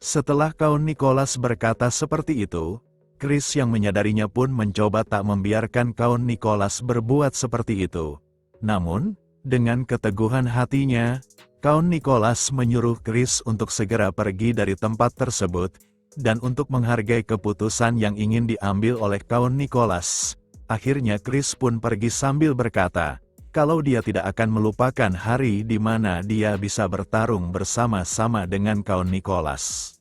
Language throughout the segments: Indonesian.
Setelah Count Nicholas berkata seperti itu, Chris yang menyadarinya pun mencoba tak membiarkan Count Nicholas berbuat seperti itu. Namun, dengan keteguhan hatinya, Count Nicholas menyuruh Chris untuk segera pergi dari tempat tersebut, dan untuk menghargai keputusan yang ingin diambil oleh Count Nicholas. Akhirnya Chris pun pergi sambil berkata, kalau dia tidak akan melupakan hari di mana dia bisa bertarung bersama-sama dengan Count Nicholas.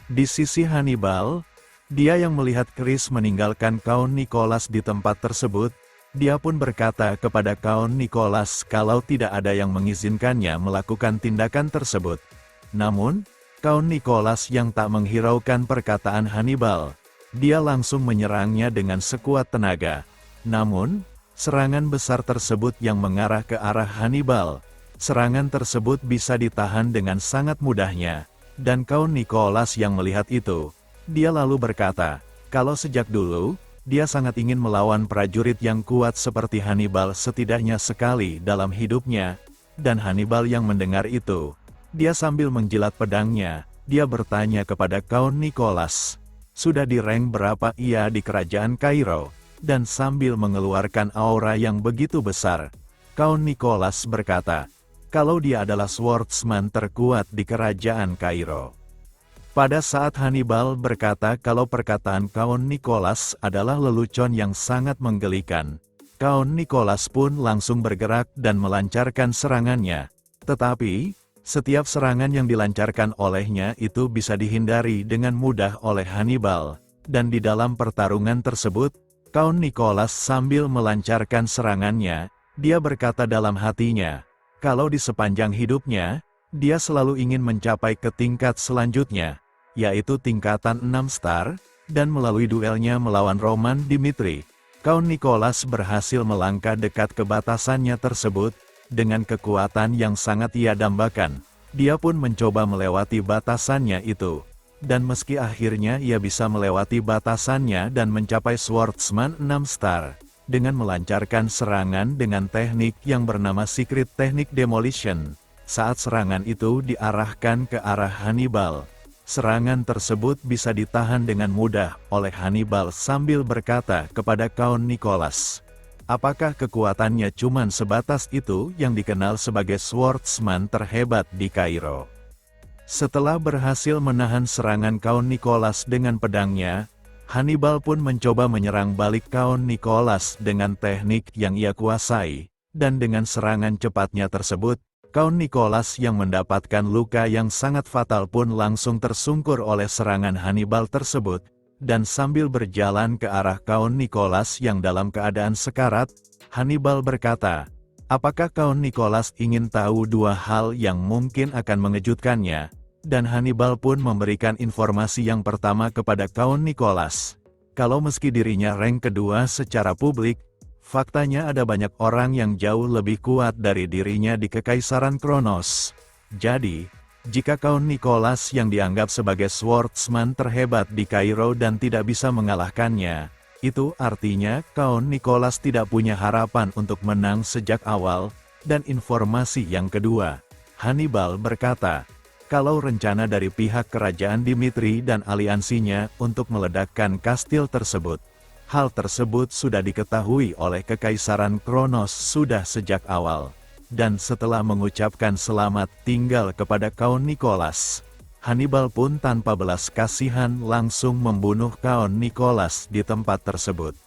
Di sisi Hannibal, dia yang melihat Chris meninggalkan Count Nicholas di tempat tersebut, dia pun berkata kepada Count Nicholas kalau tidak ada yang mengizinkannya melakukan tindakan tersebut. Namun, Count Nicholas yang tak menghiraukan perkataan Hannibal, dia langsung menyerangnya dengan sekuat tenaga. Namun, serangan besar tersebut yang mengarah ke arah Hannibal, serangan tersebut bisa ditahan dengan sangat mudahnya, dan Count Nicholas yang melihat itu, dia lalu berkata, kalau sejak dulu, dia sangat ingin melawan prajurit yang kuat seperti Hannibal setidaknya sekali dalam hidupnya, dan Hannibal yang mendengar itu, dia sambil menjilat pedangnya, dia bertanya kepada Count Nicholas, sudah di rank berapa ia di kerajaan Kairo, dan sambil mengeluarkan aura yang begitu besar, Count Nicholas berkata, kalau dia adalah swordsman terkuat di kerajaan Kairo. Pada saat Hannibal berkata kalau perkataan Count Nicholas adalah lelucon yang sangat menggelikan, Count Nicholas pun langsung bergerak dan melancarkan serangannya. Tetapi, setiap serangan yang dilancarkan olehnya itu bisa dihindari dengan mudah oleh Hannibal, dan di dalam pertarungan tersebut, Count Nicholas sambil melancarkan serangannya, dia berkata dalam hatinya, kalau di sepanjang hidupnya, dia selalu ingin mencapai ke tingkat selanjutnya, yaitu tingkatan 6 star, dan melalui duelnya melawan Roman Dimitri, Count Nicholas berhasil melangkah dekat ke batasannya tersebut, dengan kekuatan yang sangat ia dambakan. Dia pun mencoba melewati batasannya itu, dan meski akhirnya ia bisa melewati batasannya dan mencapai swordsman 6 star, dengan melancarkan serangan dengan teknik yang bernama Secret Technique Demolition, saat serangan itu diarahkan ke arah Hannibal. Serangan tersebut bisa ditahan dengan mudah oleh Hannibal sambil berkata kepada Count Nicholas, apakah kekuatannya cuman sebatas itu yang dikenal sebagai swordsman terhebat di Kairo? Setelah berhasil menahan serangan Count Nicholas dengan pedangnya, Hannibal pun mencoba menyerang balik Count Nicholas dengan teknik yang ia kuasai, dan dengan serangan cepatnya tersebut, Count Nicholas yang mendapatkan luka yang sangat fatal pun langsung tersungkur oleh serangan Hannibal tersebut, dan sambil berjalan ke arah Count Nicholas yang dalam keadaan sekarat, Hannibal berkata, apakah Count Nicholas ingin tahu dua hal yang mungkin akan mengejutkannya? Dan Hannibal pun memberikan informasi yang pertama kepada Count Nicholas, kalau meski dirinya rank kedua secara publik, faktanya ada banyak orang yang jauh lebih kuat dari dirinya di Kekaisaran Kronos. Jadi, jika Count Nicholas yang dianggap sebagai swordsman terhebat di Kairo dan tidak bisa mengalahkannya, itu artinya Count Nicholas tidak punya harapan untuk menang sejak awal. Dan informasi yang kedua, Hannibal berkata, kalau rencana dari pihak kerajaan Dimitri dan aliansinya untuk meledakkan kastil tersebut, hal tersebut sudah diketahui oleh Kekaisaran Kronos sudah sejak awal. Dan setelah mengucapkan selamat tinggal kepada Count Nicholas, Hannibal pun tanpa belas kasihan langsung membunuh Count Nicholas di tempat tersebut.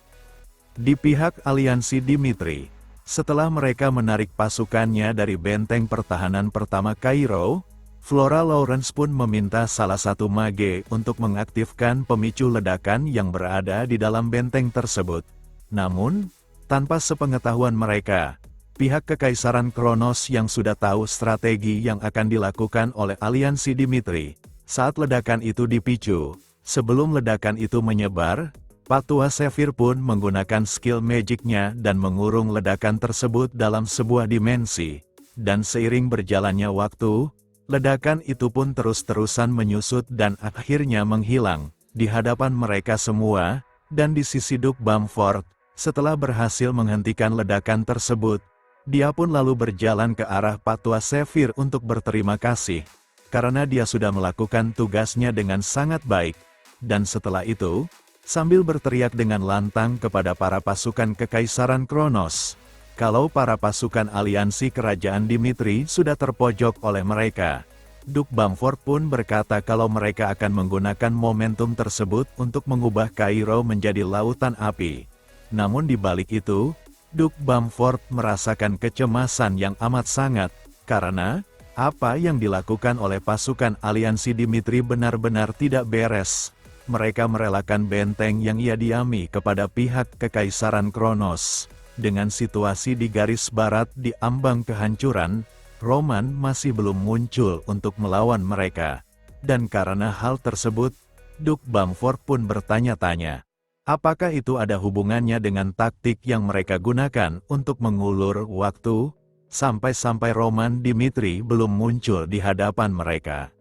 Di pihak aliansi Dimitri, setelah mereka menarik pasukannya dari benteng pertahanan pertama Kairo, Flora Lawrence pun meminta salah satu mage untuk mengaktifkan pemicu ledakan yang berada di dalam benteng tersebut. Namun, tanpa sepengetahuan mereka, pihak Kekaisaran Kronos yang sudah tahu strategi yang akan dilakukan oleh aliansi Dimitri, saat ledakan itu dipicu, sebelum ledakan itu menyebar, Patua Sephir pun menggunakan skill magicnya dan mengurung ledakan tersebut dalam sebuah dimensi, dan seiring berjalannya waktu, ledakan itu pun terus-terusan menyusut dan akhirnya menghilang, di hadapan mereka semua, dan di sisi Duke Bamford, setelah berhasil menghentikan ledakan tersebut, dia pun lalu berjalan ke arah Patua Sephir untuk berterima kasih. karena dia sudah melakukan tugasnya dengan sangat baik. Dan setelah itu, sambil berteriak dengan lantang kepada para pasukan Kekaisaran Kronos, kalau para pasukan aliansi kerajaan Dimitri sudah terpojok oleh mereka, Duke Bamford pun berkata kalau mereka akan menggunakan momentum tersebut untuk mengubah Kairo menjadi lautan api. Namun di balik itu, Duke Bamford merasakan kecemasan yang amat sangat, karena apa yang dilakukan oleh pasukan aliansi Dimitri benar-benar tidak beres. Mereka merelakan benteng yang ia diami kepada pihak Kekaisaran Kronos. Dengan situasi di garis barat di ambang kehancuran, Roman masih belum muncul untuk melawan mereka. Dan karena hal tersebut, Duke Bamford pun bertanya-tanya, apakah itu ada hubungannya dengan taktik yang mereka gunakan untuk mengulur waktu, sampai-sampai Roman Dimitri belum muncul di hadapan mereka.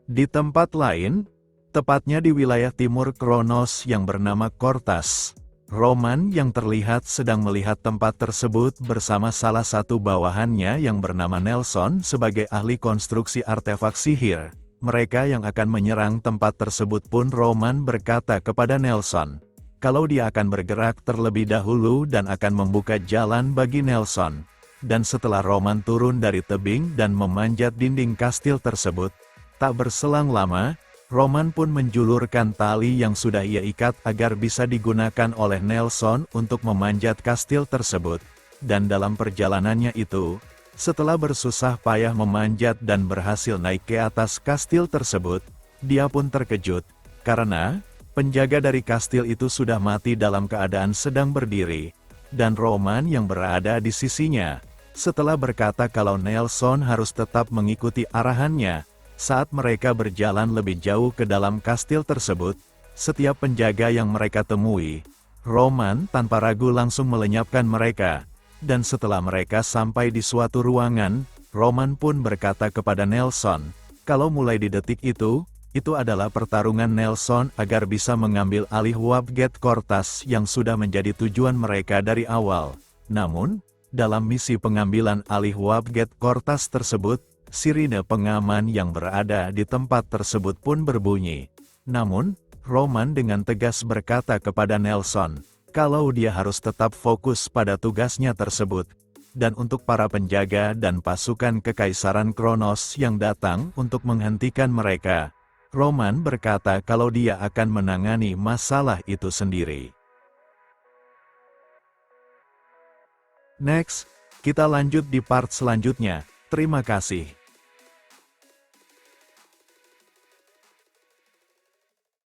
Di tempat lain, tepatnya di wilayah timur Kronos yang bernama Kortas, Roman yang terlihat sedang melihat tempat tersebut bersama salah satu bawahannya yang bernama Nelson sebagai ahli konstruksi artefak sihir. Mereka yang akan menyerang tempat tersebut pun Roman berkata kepada Nelson, kalau dia akan bergerak terlebih dahulu dan akan membuka jalan bagi Nelson. Dan setelah Roman turun dari tebing dan memanjat dinding kastil tersebut, tak berselang lama, Roman pun menjulurkan tali yang sudah ia ikat agar bisa digunakan oleh Nelson untuk memanjat kastil tersebut. Dan dalam perjalanannya itu, setelah bersusah payah memanjat dan berhasil naik ke atas kastil tersebut, dia pun terkejut, karena penjaga dari kastil itu sudah mati dalam keadaan sedang berdiri, dan Roman yang berada di sisinya, setelah berkata kalau Nelson harus tetap mengikuti arahannya. Saat mereka berjalan lebih jauh ke dalam kastil tersebut, setiap penjaga yang mereka temui, Roman tanpa ragu langsung melenyapkan mereka. Dan setelah mereka sampai di suatu ruangan, Roman pun berkata kepada Nelson, kalau mulai di detik itu adalah pertarungan Nelson agar bisa mengambil alih Wapgate Kortas yang sudah menjadi tujuan mereka dari awal. Namun, dalam misi pengambilan alih Wapgate Kortas tersebut, sirine pengaman yang berada di tempat tersebut pun berbunyi. Namun, Roman dengan tegas berkata kepada Nelson, kalau dia harus tetap fokus pada tugasnya tersebut. Dan untuk para penjaga dan pasukan Kekaisaran Kronos yang datang untuk menghentikan mereka, Roman berkata kalau dia akan menangani masalah itu sendiri. Next, kita lanjut di part selanjutnya. Terima kasih.